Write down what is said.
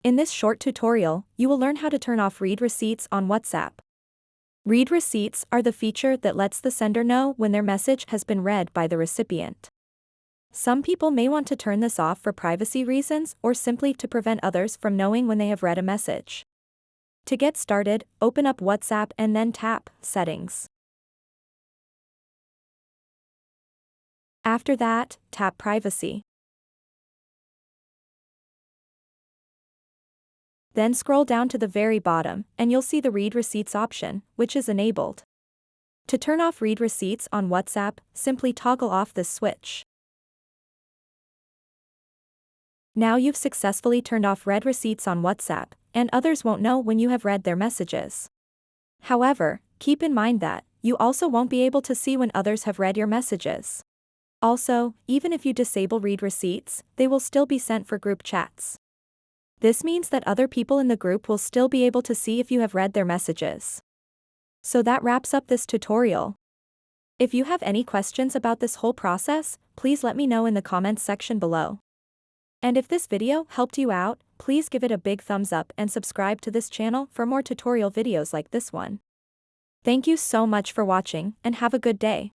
In this short tutorial, you will learn how to turn off read receipts on WhatsApp. Read receipts are the feature that lets the sender know when their message has been read by the recipient. Some people may want to turn this off for privacy reasons or simply to prevent others from knowing when they have read a message. To get started, open up WhatsApp and then tap Settings. After that, tap Privacy. Then scroll down to the very bottom, and you'll see the Read Receipts option, which is enabled. To turn off read receipts on WhatsApp, simply toggle off this switch. Now you've successfully turned off read receipts on WhatsApp, and others won't know when you have read their messages. However, keep in mind that you also won't be able to see when others have read your messages. Also, even if you disable read receipts, they will still be sent for group chats. This means that other people in the group will still be able to see if you have read their messages. So that wraps up this tutorial. If you have any questions about this whole process, please let me know in the comments section below. And if this video helped you out, please give it a big thumbs up and subscribe to this channel for more tutorial videos like this one. Thank you so much for watching and have a good day.